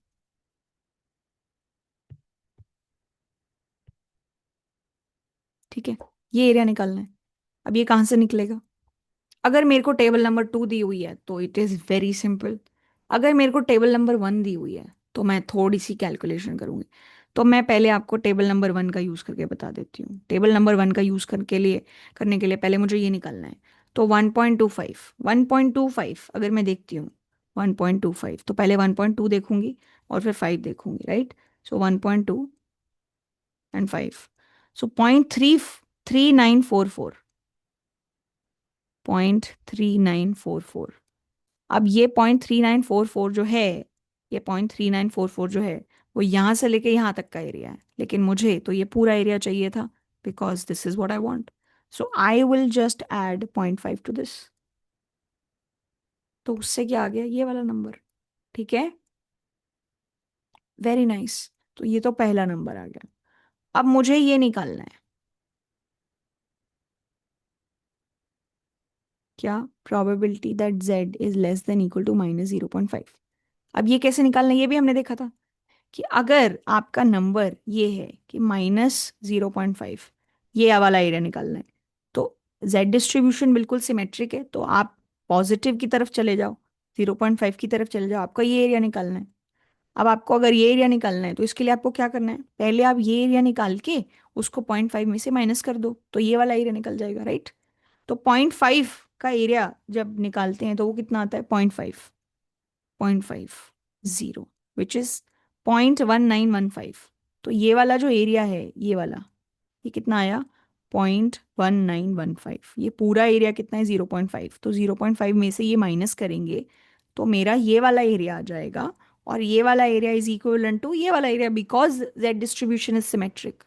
Speaker 1: ठीक है, ये area निकालना है. अब ये कहाँ से निकलेगा? अगर मेरे को टेबल नंबर 2 दी हुई है तो इट इज़ वेरी सिंपल. अगर मेरे को टेबल नंबर 1 दी हुई है तो मैं थोड़ी सी कैलकुलेशन करूंगी. तो मैं पहले आपको टेबल नंबर 1 का यूज़ करके बता देती हूँ. टेबल नंबर 1 का यूज़ करने के लिए पहले मुझे ये निकालना है. तो 1.25 अगर मैं देखती हूँ, 1.25 तो पहले 1.2 देखूंगी और फिर 5 देखूंगी, राइट. सो 1.2 एंड 5, सो 0.3944, 0.3944. अब ये 0.3944 जो है, ये 0.3944 जो है, वो यहाँ से लेके यहाँ तक का एरिया है, लेकिन मुझे तो ये पूरा एरिया चाहिए था, because this is what I want. So I will just add 0.5 to this. तो उससे क्या आ गया, ये वाला नंबर. ठीक है, वेरी नाइस. तो ये तो पहला नंबर आ गया. अब मुझे ये निकालना है, क्या, probability that z is less than equal to -0.5. अब ये कैसे निकालना है, ये भी हमने देखा था कि अगर आपका नंबर ये है कि -0.5, ये वाला एरिया निकालना है, तो जेड डिस्ट्रीब्यूशन बिल्कुल सिमेट्रिक है, तो आप पॉजिटिव की तरफ चले जाओ, 0.5 की तरफ चले जाओ, आपका ये एरिया निकालना है. अब आपको अगर ये एरिया निकालना है तो इसके लिए आपको क्या करना है, पहले आप ये एरिया निकाल के उसको 0.5 में से माइनस कर दो, तो ये वाला एरिया निकल जाएगा, राइट. तो 0.5 का एरिया जब निकालते हैं तो वो कितना आता है, 0.50, विच इज 0.1915. तो ये वाला जो एरिया है, ये वाला, ये कितना आया, 0.1915. ये पूरा एरिया कितना है, 0.5. तो 0.5 में से ये माइनस करेंगे तो मेरा ये वाला एरिया आ जाएगा, और ये वाला एरिया इज इक्विवेलेंट टू ये वाला area, because Z distribution is symmetric.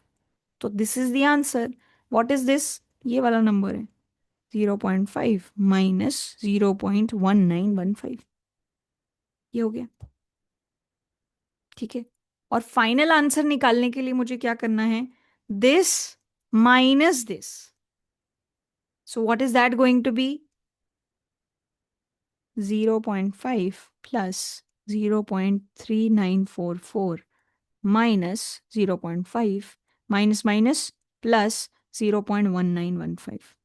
Speaker 1: तो this is the answer. What is this, ये वाला नंबर है 0.5 माइनस 0.1915. ये हो गया. ठीक है, और फाइनल आंसर निकालने के लिए मुझे क्या करना है, this minus this. So what is that going to be, 0.5 plus 0.3944 minus 0.5 minus minus plus 0.1915.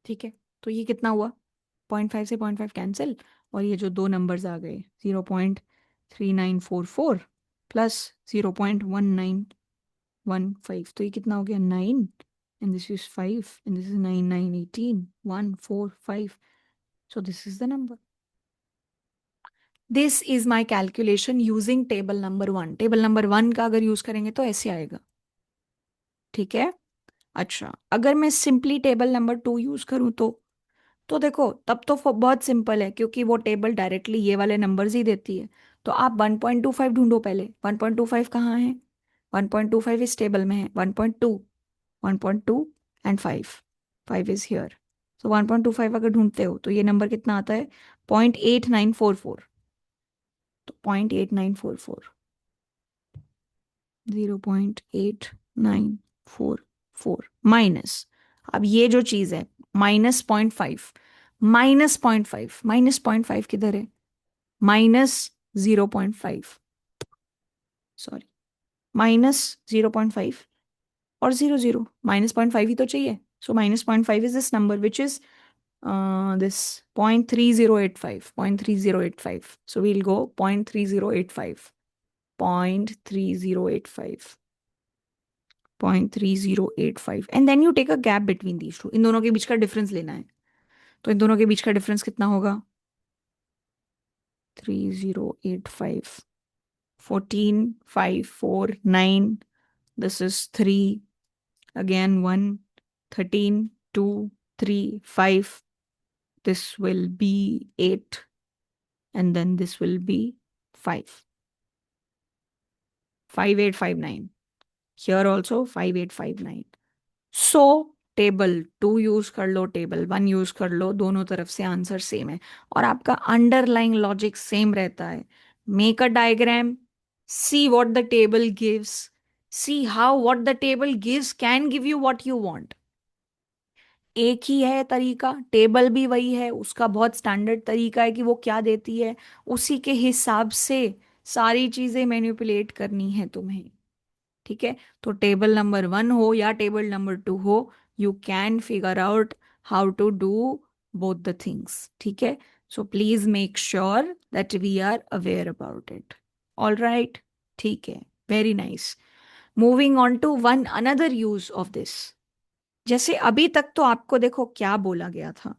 Speaker 1: ठीक है, तो ये कितना हुआ, 0.5 से 0.5 कैंसिल, और ये जो दो नंबर्स आ गए, 0.3944 प्लस 0.1915, तो ये कितना हो गया, 9, and this is 5, and this is 9, 9, 18, 1, 4, 5. So this is the number. This is my calculation using table number 1. Table number 1 का अगर यूज करेंगे तो ऐसे आएगा. ठीक है, अच्छा, अगर मैं सिंपली टेबल नंबर 2 यूज करूं तो तो देखो तब तो बहुत सिंपल है, क्योंकि वो टेबल डायरेक्टली ये वाले नंबर्स ही देती है। तो आप 1.25 ढूंढो पहले। 1.25 कहाँ है? 1.25 इस टेबल में है। 1.2, 1.2 एंड 5, 5 इज हियर। सो 1.25 अगर ढूंढते हो तो ये नंबर कितना आता है? 0.8944। तो 0.8944, 0.8944 माइनस, अब ये जो चीज है -0.5, -0.5, -0.5 किधर है? -0.5, सॉरी, -0.5 और 0 0, -0.5 ही तो चाहिए। सो -0.5 is this number which is this 0.3085, 0.3085. So we'll go 0.3085, 0.3085, 0.3085, and then you take a gap between these two. इन दोनों के बीच का डिफरेंस लेना है। तो इन दोनों के बीच का डिफरेंस कितना होगा? 3085, 14,549, this is 3, again 1, 13, 2, 3, 5, this will be 8, and then this will be 5. 5859. Here also 5859. So table two use कर लो, टेबल वन यूज कर लो, दोनों तरफ से आंसर सेम है और आपका अंडरलाइंग लॉजिक सेम रहता है। Make a diagram, see what the table gives, see how what the table gives can give you what you want. एक ही है तरीका, टेबल भी वही है, उसका बहुत स्टैंडर्ड तरीका है कि वो क्या देती है, उसी के हिसाब से सारी चीजें मैनिपुलेट करनी है तुम्हें। ठीक है? तो टेबल नंबर 1 हो या टेबल नंबर 2 हो, you can figure out how to do both the things. ठीक है? So please make sure that we are aware about it. All right? ठीक है, very nice. Moving on to one another use of this. जैसे अभी तक तो आपको देखो क्या बोला गया था।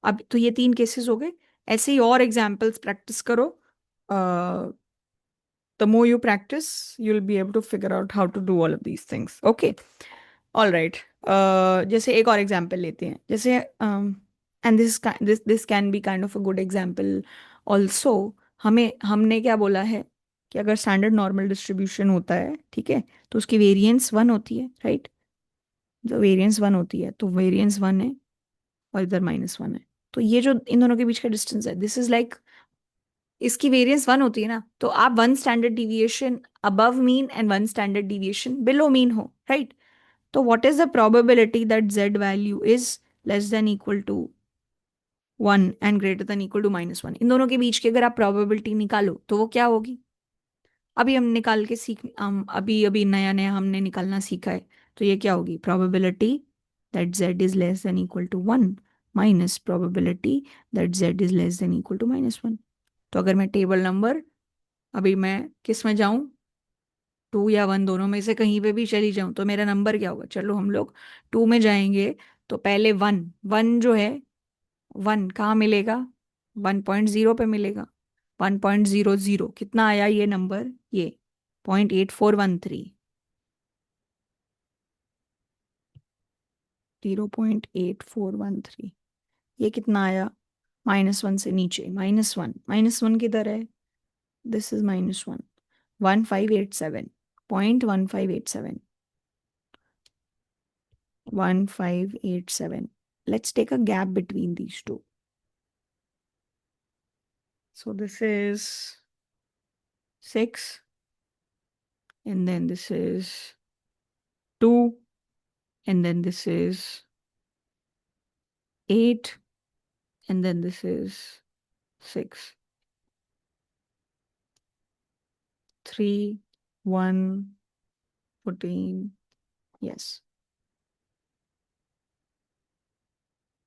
Speaker 1: अब तो ये 3 केसेस हो गए, ऐसे ही और एग्जाम्पल्स प्रैक्टिस करो। The more you practice, you'll be able to figure out how to do all of these things. Okay, all right. जैसे एक और एग्जाम्पल लेते हैं, जैसे and this can be kind of a good example also. हमें हमने क्या बोला है कि अगर स्टैंडर्ड नॉर्मल डिस्ट्रीब्यूशन होता है, ठीक है, तो उसकी वेरिएंस 1 होती है, राइट? जो वेरिएंस 1 होती है, तो वेरिएंस 1 है और इधर -1 है। तो ये जो इन दोनों के बीच का डिस्टेंस है, दिस इज लाइक, इसकी वेरिएंस 1 होती है ना, तो आप 1 standard deviation above mean and 1 standard deviation below mean हो, राइट? तो what is the probability that Z value is less than equal to 1 and greater than equal to -1? इन दोनों के बीच की अगर आप प्रोबेबिलिटी निकालो तो वो क्या होगी? अभी हम निकाल के सीख अभी अभी नया नया हमने निकालना सीखा है। तो ये क्या होगी? Probability that Z is less than equal to 1 minus probability that Z is less than equal to -1। तो अगर मैं टेबल नंबर, अभी मैं किस में जाऊं, 2 या 1 दोनों में से कहीं पे भी चली जाऊं, तो मेरा नंबर क्या होगा? चलो हम लोग 2 में जाएंगे। तो पहले 1, 1 जो है, 1 कहाँ मिलेगा? 1.0 पे मिलेगा। 1.00 कितना आया ये नंबर? ये 0.8413, 0.8413। ये कितना आया? -1 से नीचे, -1, -1 किधर है? This is -1, 1587, 0.1587, 1587. Let's take a gap between these two. So this is 6, and then this is 2, and then this is 8, and then this is 6. 3, 1, 14. Yes.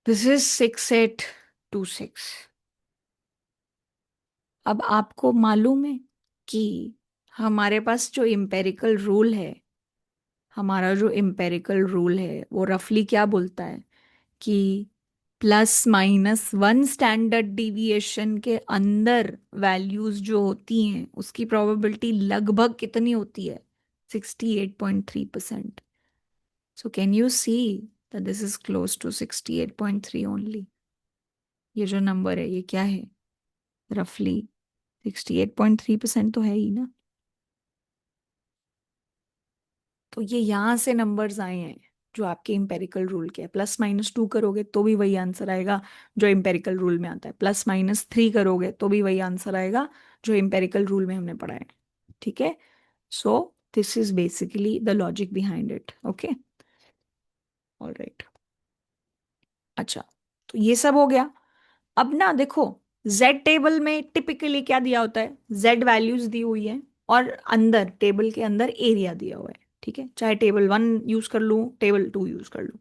Speaker 1: This is 6826. अब आपको मालूम है कि हमारे पास जो इम्पेरिकल रूल है, हमारा जो इम्पेरिकल रूल है वो रफली क्या बोलता है कि +- 1 स्टैंडर्ड डिविएशन के अंदर वैल्यूज जो होती हैं उसकी प्रोबेबिलिटी लगभग कितनी होती है? 68.3%। So can you see that this is close to 68.3 only? ये जो नंबर है ये क्या है? रफली 68.3% तो है ही ना। तो ये यहाँ से नंबर्स आए हैं जो आपके इम्पेरिकल रूल के, +-2 करोगे तो भी वही आंसर आएगा जो इम्पेरिकल रूल में आता है, +-3 करोगे तो भी वही आंसर आएगा जो इम्पेरिकल रूल में हमने पढ़ा है। ठीक है, so this is basically the logic behind it. Okay, alright. अच्छा, तो ये सब हो गया। अब ना देखो, जेड टेबल में टिपिकली क्या दिया होता है, जेड वैल्यूज दी हुई है और अंदर टेबल के अंदर एरिया दिया हुआ है। ठीक है, चाहे टेबल 1 यूज कर लूं, टेबल 2 यूज कर लूं।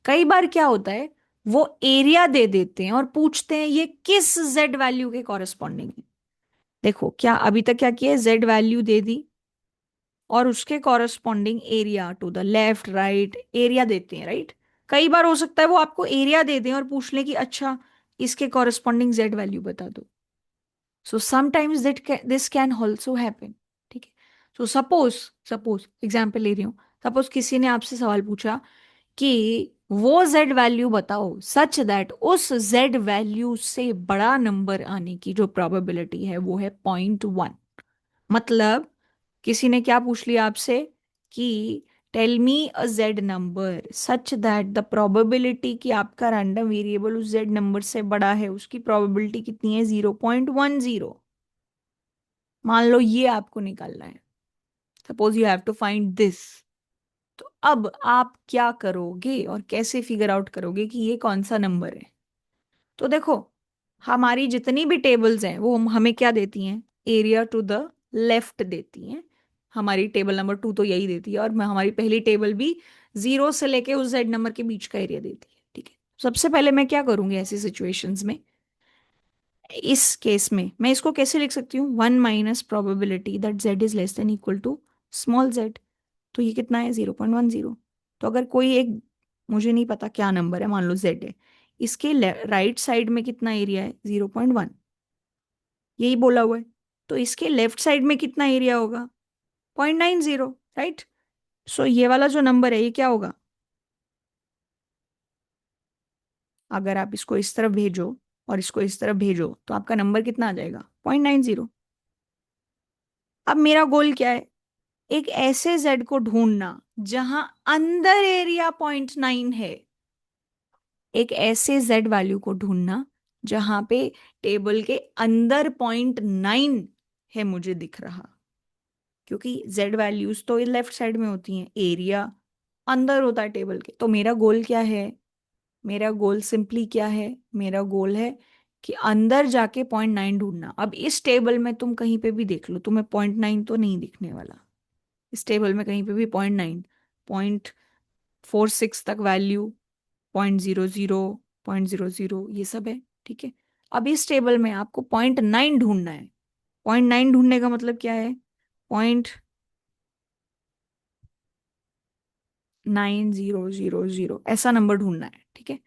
Speaker 1: कई बार क्या होता है, वो एरिया दे देते हैं और पूछते हैं ये किस जेड वैल्यू के कॉरेस्पॉन्डिंग है। देखो क्या अभी तक क्या किया, जेड वैल्यू दे दी और उसके corresponding area to the left right area देते हैं, राइट। कई बार हो सकता है वो आपको एरिया दे दें और पूछ लें कि अच्छा इसके कॉरेस्पॉन्डिंग जेड वैल्यू बता दो। So sometimes this can also happen. ठीक है, सो सपोज सपोज एग्जाम्पल ले रही हूँ। सपोज किसी ने आपसे सवाल पूछा कि वो जेड वैल्यू बताओ सच दैट उस जेड वैल्यू से बड़ा नंबर आने की जो प्रोबेबिलिटी है वो है 0.1। मतलब किसी ने क्या पूछ लिया आपसे कि tell me a Z number such that the probability कि आपका रैंडम वेरिएबल उस जेड नंबर से बड़ा है, उसकी प्रोबेबिलिटी कितनी है? 0.10। मान लो ये आपको निकालना है, suppose you have to find this. तो अब आप क्या करोगे और कैसे फिगर आउट करोगे कि ये कौन सा नंबर है? तो देखो, हमारी जितनी भी टेबल्स हैं वो हमें क्या देती हैं, एरिया टू द लेफ्ट देती हैं। हमारी टेबल नंबर 2 तो यही देती है, और हमारी पहली टेबल भी 0 से लेके उस जेड नंबर के बीच का एरिया देती है। ठीक है, सबसे पहले मैं क्या करूंगी ऐसी सिचुएशंस में, इस केस में मैं इसको कैसे लिख सकती हूँ, 1 - probability that Z is less than equal to small Z. तो ये कितना है? 0.10। तो अगर कोई एक, मुझे नहीं पता क्या नंबर है, मान लो जेड है, इसके राइट साइड में कितना एरिया है? 0.1, यही बोला हुआ है। तो इसके लेफ्ट साइड में कितना एरिया होगा? 0.90, राइट। सो ये वाला जो नंबर है ये क्या होगा? अगर आप इसको इस तरफ भेजो और इसको इस तरफ भेजो तो आपका नंबर कितना आ जाएगा? 0.90। अब मेरा गोल क्या है, एक ऐसे जेड को ढूंढना जहां अंदर एरिया 0.9 है। एक ऐसे जेड वैल्यू को ढूंढना जहां पे टेबल के अंदर 0.9 है मुझे दिख रहा, क्योंकि जेड वैल्यूज तो लेफ्ट साइड में होती हैं, एरिया अंदर होता है टेबल के। तो मेरा गोल क्या है? मेरा गोल सिंपली क्या है? मेरा गोल है कि अंदर जाके 0.9 ढूंढना। अब इस टेबल में तुम कहीं पे भी देख लो, तुम्हें 0.9 तो नहीं दिखने वाला। इस टेबल में कहीं पे भी 0.9, 0.46 तक वैल्यू, 0.00, 0.00, ये सब है। ठीक है, अब इस टेबल में आपको 0.9 ढूंढना है। 0.9 ढूंढने का मतलब क्या है? 0.9000 ऐसा नंबर ढूंढना है। ठीक है,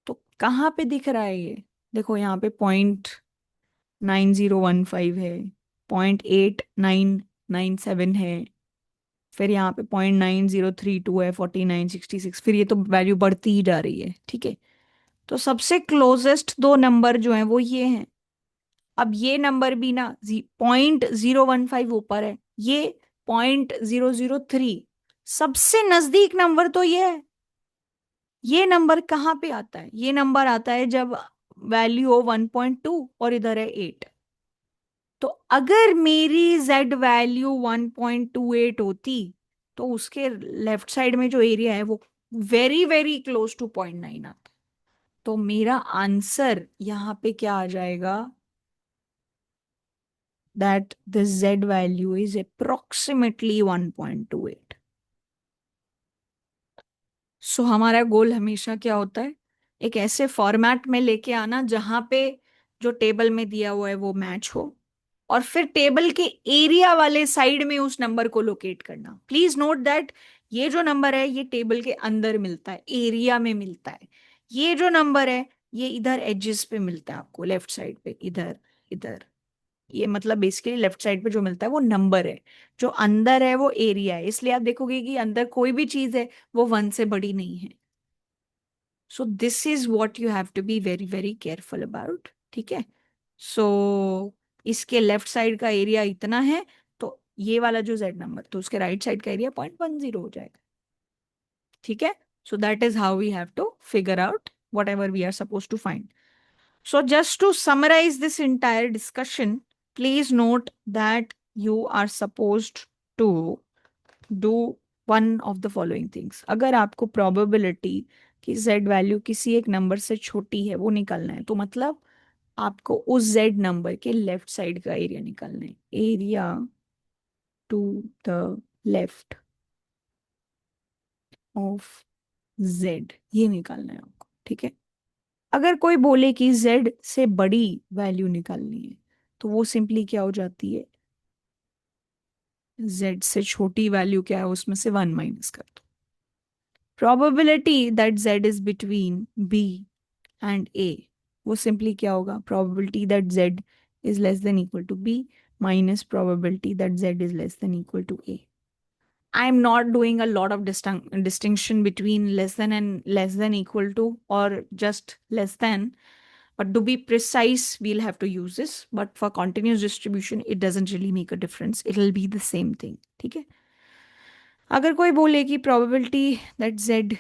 Speaker 1: तो कहाँ पे दिख रहा है ये? देखो यहाँ पे 0.9015 है, 0.8997 है, फिर यहाँ पे 0.9032 है, 4966, फिर ये तो वैल्यू बढ़ती ही जा रही है। ठीक है, तो सबसे क्लोजेस्ट दो नंबर जो हैं वो ये हैं। अब ये नंबर भी ना 0.015 ऊपर है, ये 0.003, सबसे नजदीक नंबर तो ये है। ये नंबर कहाँ पे आता है? ये नंबर आता है जब वैल्यू हो 1.2 और इधर है 8। तो अगर मेरी z वैल्यू 1.28 होती तो उसके लेफ्ट साइड में जो एरिया है वो वेरी वेरी क्लोज टू 0.9 आता। तो मेरा आंसर यहाँ पे क्या आ जाएगा? That the z value is approximately 1.28। सो हमारा गोल हमेशा क्या होता है, एक ऐसे फॉर्मेट में लेके आना जहां पे जो टेबल में दिया हुआ है वो मैच हो, और फिर टेबल के एरिया वाले साइड में उस नंबर को लोकेट करना। प्लीज नोट दैट ये जो नंबर है ये टेबल के अंदर मिलता है, एरिया में मिलता है। ये जो नंबर है ये इधर एजेस पे मिलता है आपको, लेफ्ट साइड पे, इधर इधर। ये मतलब बेसिकली लेफ्ट साइड पे जो मिलता है वो नंबर है, जो अंदर है वो एरिया है। इसलिए आप देखोगे कि अंदर कोई भी चीज है वो 1 से बड़ी नहीं है। So this is what you have to be very very careful about, ठीक है। सो इसके लेफ्ट साइड का एरिया इतना है, तो ये वाला जो जेड नंबर, तो उसके राइट साइड का एरिया 0.10 हो जाएगा, ठीक है। So that is how we have to figure out whatever we are suppose to find. So, just to summarize this entire discussion, please note that you are supposed to do one of the following things. अगर आपको probability कि z value किसी एक number से छोटी है वो निकालना है, तो मतलब आपको उस z नंबर के लेफ्ट साइड का एरिया निकालना है. Area to the left of z, ये निकालना है आपको, ठीक है. अगर कोई बोले कि z से बड़ी वैल्यू निकालनी है, तो वो सिंपली क्या हो जाती है, z से छोटी वैल्यू क्या है उसमें से 1 माइनस कर दो. Probability that z is between b and a, वो सिंपली क्या होगा, probability that z is less than equal to b minus probability that z is less than equal to a. I am not doing a lot of distinction between less than and less than equal to or just less than. But to be precise, we'll have to use this. But for continuous distribution, it doesn't really make a difference. It'll be the same thing. ठीक है. अगर कोई बोले कि probability that z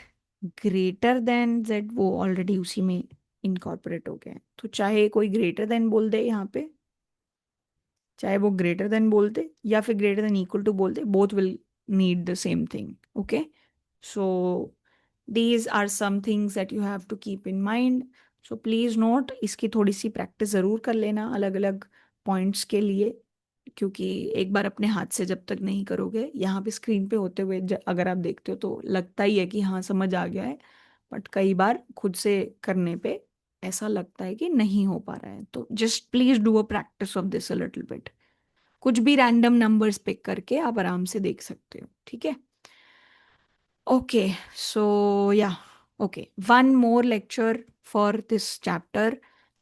Speaker 1: greater than z, वो already उसी में incorporate हो गया है, तो चाहे कोई greater than बोल दे यहाँ पे, चाहे वो greater than बोल दे या फिर greater than equal to बोल दे, both will need the same thing. Okay. So these are some things that you have to keep in mind. So please note, इसकी थोड़ी सी प्रैक्टिस ज़रूर कर लेना अलग अलग पॉइंट्स के लिए, क्योंकि एक बार अपने हाथ से जब तक नहीं करोगे, यहाँ पे स्क्रीन पे होते हुए अगर आप देखते हो तो लगता ही है कि हाँ समझ आ गया है, बट कई बार खुद से करने पे ऐसा लगता है कि नहीं हो पा रहा है. तो just please do a practice of this a little bit. कुछ भी रैंडम नंबर्स पिक करके आप आराम से देख सकते हो, ठीक है. Okay, so yeah, okay. One more lecture for this chapter,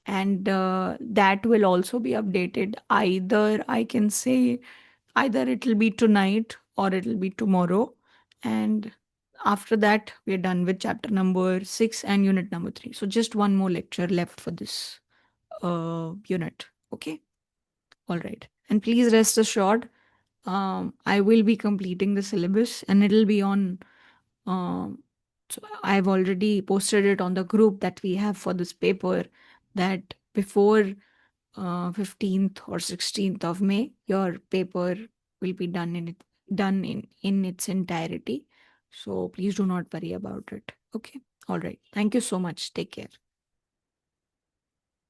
Speaker 1: and that will also be updated. Either I can say, either it'll be tonight or it'll be tomorrow. And after that, we're done with chapter number 6 and unit number 3. So just one more lecture left for this unit. Okay, all right. And please rest assured, I will be completing the syllabus and it'll be on. So I've already posted it on the group that we have for this paper, that before 15th or 16th of May, your paper will be done in its entirety. So please do not worry about it. Okay. All right. Thank you so much. Take care.